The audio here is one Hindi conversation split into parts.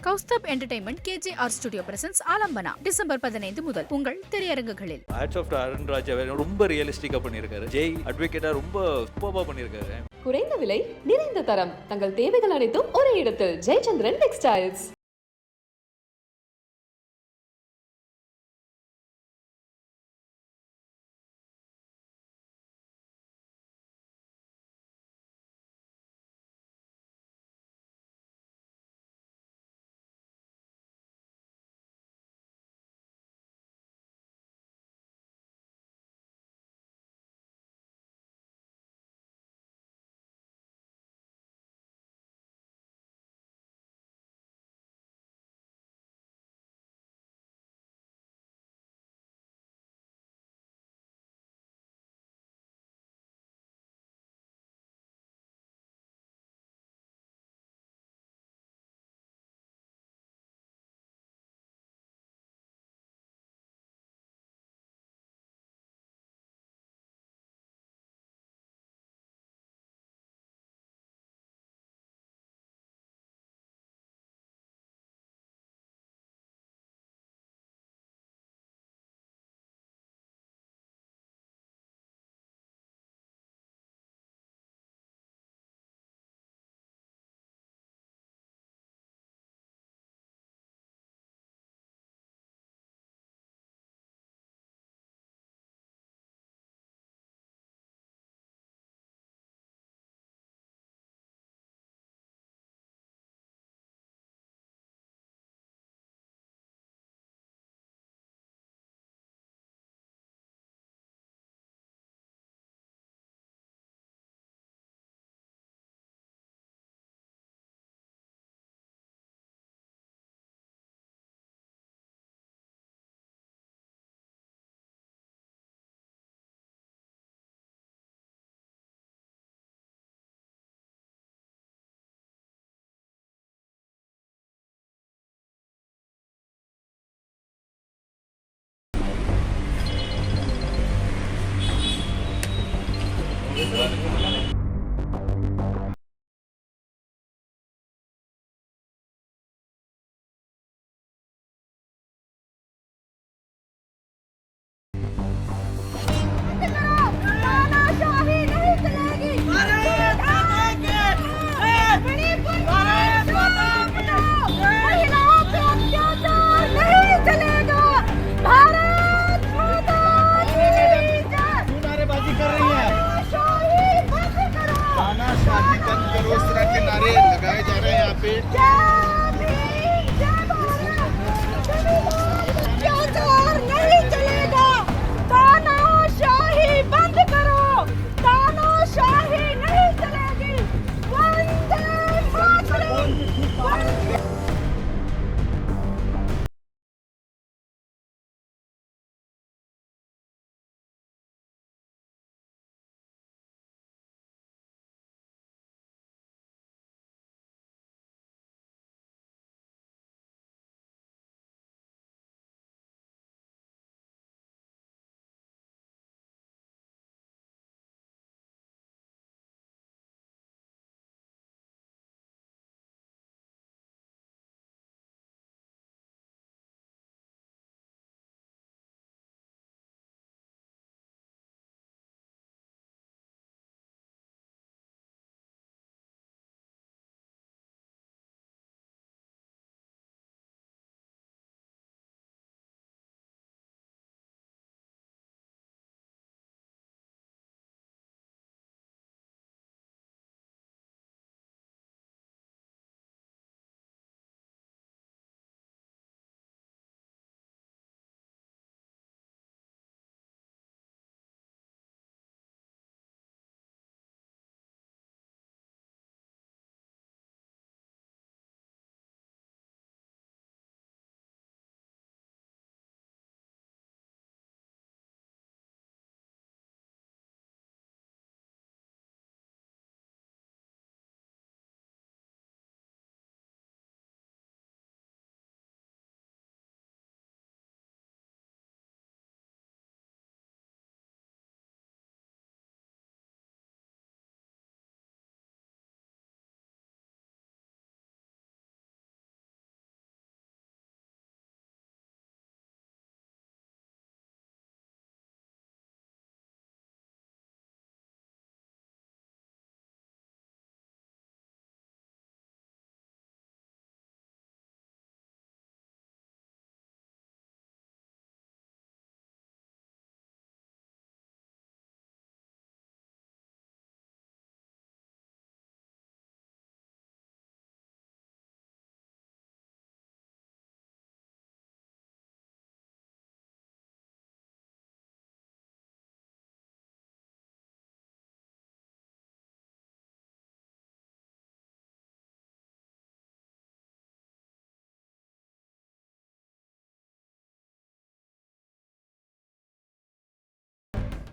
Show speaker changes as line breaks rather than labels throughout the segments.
கௌஸ்தப் entertainment KJR studio presents Aalambana December 15 முதல் உங்கள் திரையரங்குகளில்.
Hats off to Arun Raj ரொம்ப ரியலிஸ்டிக்கா பண்ணியிருக்காரு. ஜெய் அட்வொகேட்டா ரொம்ப சூப்பரா பண்ணியிருக்காரு.
குறைந்த விலை நிறைந்த தரம் தங்கள் தேவைகள் அனைத்தும் ஒரே இடத்தில் ஜெயச்சந்திரன் டெக்ஸ்டைல்ஸ்.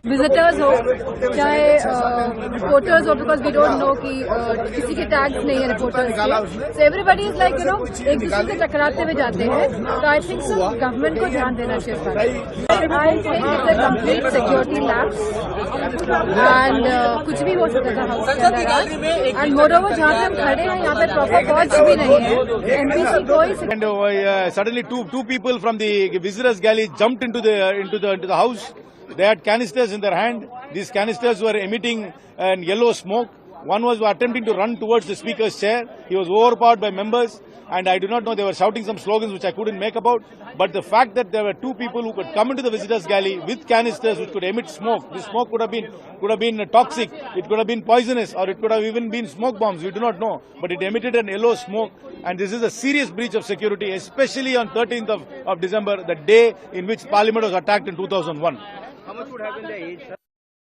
विजिटर्स हो चाहे रिपोर्टर्स हो, बिकॉज वी डोंट नो कि किसी के टैग्स नहीं है रिपोर्टर्स के, सो एवरीबडी इज लाइक एक दूसरे से टकराते हुए जाते हैं. तो आई थिंक सो गवर्नमेंट को ध्यान देना चाहिए. I think it's a complete security lapse and कुछ भी हो सकता था हाउस के अंदर. एंड मोरओवर जहाँ पे हम खड़े हैं यहाँ पे प्रॉपर वॉच भी नहीं है. एमपीसी कोई
And suddenly two people from the visitors galley jumped into the house. They had canisters in their hand. These canisters were emitting yellow smoke. One was attempting to run towards the speaker's chair. He was overpowered by members, and I do not know, they were shouting some slogans which I couldn't make about. But the fact that there were two people who could come into the visitors galley with canisters which could emit smoke, this smoke could have been toxic, it could have been poisonous, or it could have even been smoke bombs. We do not know, but it emitted an yellow smoke, and this is a serious breach of security, especially on 13th of December, the day in which Parliament was attacked in 2001.
How much would have been the age?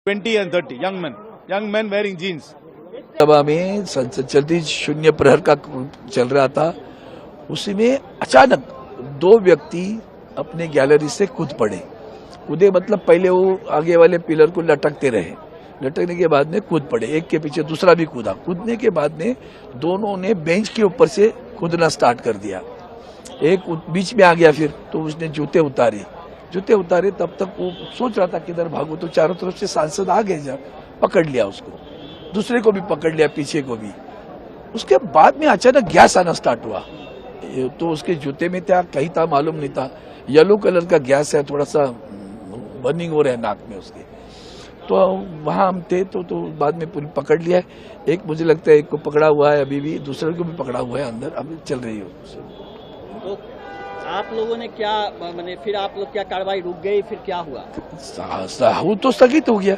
20 and 30, young men wearing jeans.
सभा में संसद चलती शून्य प्रहर का चल रहा था, उसी में अचानक दो व्यक्ति अपने गैलरी से कूद पड़े. कूदे मतलब पहले वो आगे वाले पिलर को लटकते रहे, लटकने के बाद में कूद पड़े, एक के पीछे दूसरा भी कूदा. कूदने के बाद में दोनों ने बेंच के ऊपर से कूदना स्टार्ट कर दिया. एक बीच में आ गया, फिर तो उसने जूते उतारे. तब तक वो सोच रहा था किधर भागो, तो चारों तरफ से सांसद आ गए, पकड़ लिया उसको, दूसरे को भी पकड़ लिया, पीछे को भी. उसके बाद में अचानक गैस आना स्टार्ट हुआ. तो उसके जूते में था, कहीं था मालूम नहीं था. येलो कलर का गैस है, थोड़ा सा बर्निंग हो रहा है नाक में उसके. तो वहां हम थे, तो बाद में पूरी पकड़ लिया. एक मुझे लगता है एक को पकड़ा हुआ है, अभी भी दूसरे को भी पकड़ा हुआ है अंदर, अभी चल रही हो.
तो आप लोगों ने क्या मैंने फिर आप लोग क्या कार्रवाई रुक गई, फिर क्या हुआ?
वो तो स्थगित हो गया.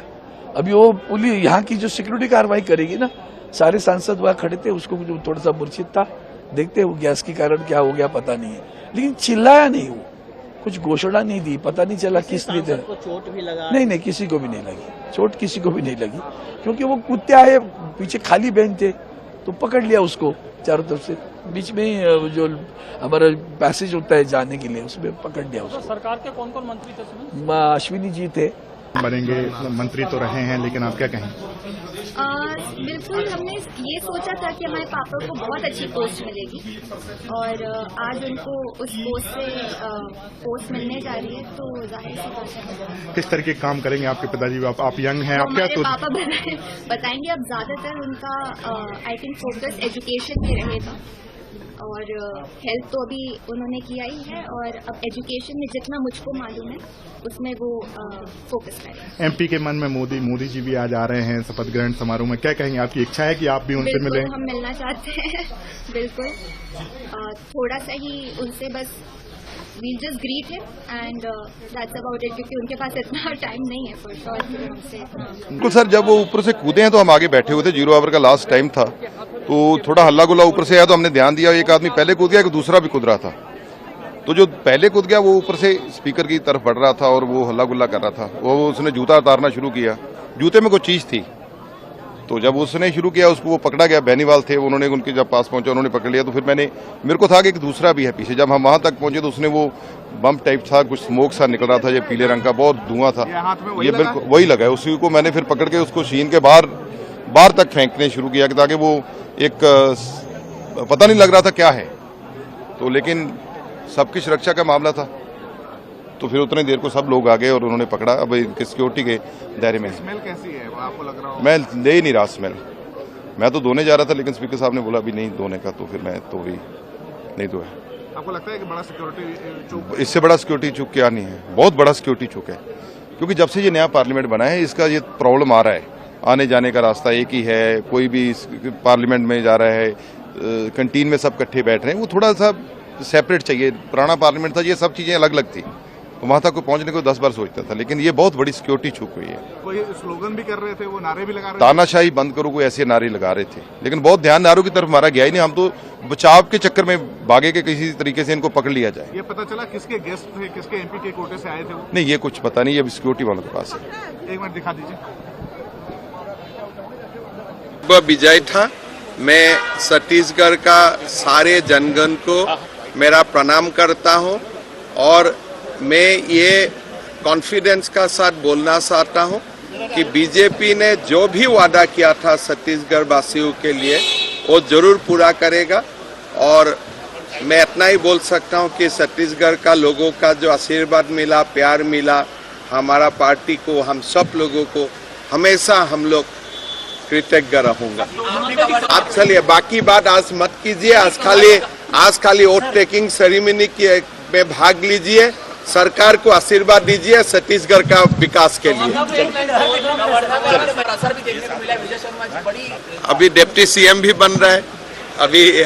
अभी वो पुलिस यहाँ की जो सिक्योरिटी कार्रवाई करेगी ना, सारे सांसद वहाँ खड़े थे, उसको जो थोड़ा सा मूर्छित था, देखते वो गैस के कारण क्या हो गया पता नहीं है, लेकिन चिल्लाया नहीं, वो कुछ घोषणा नहीं दी, पता नहीं चला किस लिए.
चोट भी लगा? नहीं,
किसी को भी नहीं लगी चोट, किसी को भी नहीं लगी, क्योंकि वो कूदते आए, पीछे खाली बेंच थे, तो पकड़ लिया उसको चारों तरफ से. बीच में जो हमारा पैसेज होता है जाने के लिए, उसमें पकड़ लिया उसको.
सरकार के कौन कौन मंत्री थे?
अश्विनी जी थे.
बनेंगे मंत्री तो रहे हैं, लेकिन आप क्या कहें?
बिल्कुल, हमने ये सोचा था कि हमारे पापा को बहुत अच्छी पोस्ट मिलेगी, और आज उनको उस पोस्ट मिलने जा रही है, तो जाहिर सी बात है.
किस तरह के काम करेंगे आपके पिताजी? आप यंग हैं, आप क्या
पापा बताएंगे. अब ज्यादातर उनका आई थिंक फोकस एजुकेशन में रहेगा, और हेल्थ तो अभी उन्होंने किया ही है, और अब एजुकेशन में जितना मुझको मालूम है उसमें वो फोकस करें.
एमपी के मन में मोदी जी भी आज आ रहे हैं शपथ ग्रहण समारोह में, क्या कहेंगे? आपकी इच्छा है कि आप भी उनसे मिलें?
हम मिलना चाहते हैं बिल्कुल. थोड़ा सा ही उनसे बस we'll just greet him and that's about it, क्योंकि उनके पास इतना टाइम नहीं है फॉर श्योर हमसे.
बिल्कुल सर, जब वो ऊपर से कूदे हैं तो हम आगे बैठे हुए थे, 0 आवर का लास्ट टाइम था, तो थोड़ा हल्ला गुल्ला ऊपर से आया, तो हमने ध्यान दिया, एक आदमी पहले कूद गया, एक दूसरा भी कूद रहा था. तो जो पहले कूद गया वो ऊपर से स्पीकर की तरफ बढ़ रहा था और वो हल्ला गुल्ला कर रहा था. वो उसने जूता उतारना शुरू किया, जूते में कोई चीज थी, तो जब उसने शुरू किया उसको वो पकड़ा गया. बेनीवाल थे, उन्होंने उनके जब पास पहुंचा उन्होंने पकड़ लिया. तो फिर मेरे को था कि एक दूसरा भी है पीछे. जब हम वहां तक पहुंचे तो उसने वो बम्प टाइप था, कुछ स्मोक सा निकल रहा था, ये पीले रंग का, बहुत धुआं था, ये बिल्कुल वही लगा है. उसी को मैंने फिर पकड़ के उसको शीन के बाहर तक फेंकने शुरू किया, ताकि वो एक पता नहीं लग रहा था क्या है. तो लेकिन सबकी सुरक्षा का मामला था, तो फिर उतनी देर को सब लोग आ गए और उन्होंने पकड़ा. अब सिक्योरिटी के दायरे में.
स्मेल कैसी है आपको लग रहा?
मैं ले ही नहीं रहा स्मेल. मैं तो धोने जा रहा था, लेकिन स्पीकर साहब ने बोला अभी नहीं धोने का, तो फिर मैं तो भी नहीं धोया.
आपको लगता है कि बड़ा सिक्योरिटी चूक?
इससे बड़ा सिक्योरिटी चूक क्या नहीं है, बहुत बड़ा सिक्योरिटी चूक है, क्योंकि जब से ये नया पार्लियामेंट बना है इसका ये प्रॉब्लम आ रहा है. आने जाने का रास्ता एक ही है, कोई भी पार्लियामेंट में जा रहा है, कैंटीन में सब इकट्ठे बैठ रहे हैं, वो थोड़ा सा सेपरेट चाहिए. पुराना पार्लियामेंट था, ये सब चीजें अलग अलग थी, वहां तक पहुंचने को 10 बार सोचता था, लेकिन ये बहुत बड़ी सिक्योरिटी चूक हुई है.
कोई स्लोगन भी कर रहे थे, वो नारे भी लगा रहे थे,
तानाशाही बंद करो, कोई ऐसे नारे लगा रहे थे, लेकिन बहुत ध्यान नारों की तरफ हमारा गया ही नहीं. हम तो बचाव के चक्कर में भागे कि किसी तरीके से इनको पकड़ लिया जाए.
ये पता चला किसके गेस्ट थे, किसके एमपी के कोटे से आए थे वो?
नहीं, ये कुछ पता नहीं, ये सिक्योरिटी वालों के पास है.
एक मिनट दिखा दीजिए.
विजय था. मैं छत्तीसगढ़ का सारे जनगण को मेरा प्रणाम करता हूं, और मैं ये कॉन्फिडेंस का साथ बोलना चाहता हूं कि बीजेपी ने जो भी वादा किया था छत्तीसगढ़ वासियों के लिए वो जरूर पूरा करेगा। और मैं इतना ही बोल सकता हूं कि छत्तीसगढ़ का लोगों का जो आशीर्वाद मिला, प्यार मिला, हमारा पार्टी को, हम सब लोगों को हमेशा हम लोग कृतज्ञ रहूंगा। आप चलिए बाकी बात आज मत कीजिए, आज खाली वोट टेकिंग सेरेमनी में भाग लीजिए, सरकार को आशीर्वाद दीजिए छत्तीसगढ़ का विकास के लिए। अभी डिप्टी सीएम भी बन रहा है,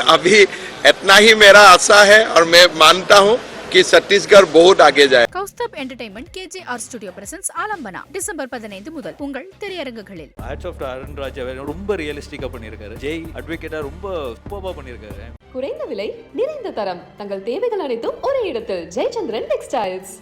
अभी इतना ही मेरा आशा है और मैं मानता हूं कि छत्तीसगढ़ बहुत आगे जाए।
Kaustubh entertainment KJR studio presents Aalambana December 15 முதல் உங்கள் திரையரங்குகளில்.
ஹேட்ஸ் ஆஃப் டு அருண்ராஜ், அவர் ரொம்ப ரியலிஸ்டிக்கா பண்ணியிருக்காரு. ஜெய் அட்வொகேட்டா ரொம்ப சூப்பரா பண்ணியிருக்காரு.
குறைந்த விலை நிறைந்த தரம் தங்கள் தேவைகள் அனைத்தும் ஒரே இடத்தில் ஜெயச்சந்திரன் டெக்ஸ்டைல்ஸ்.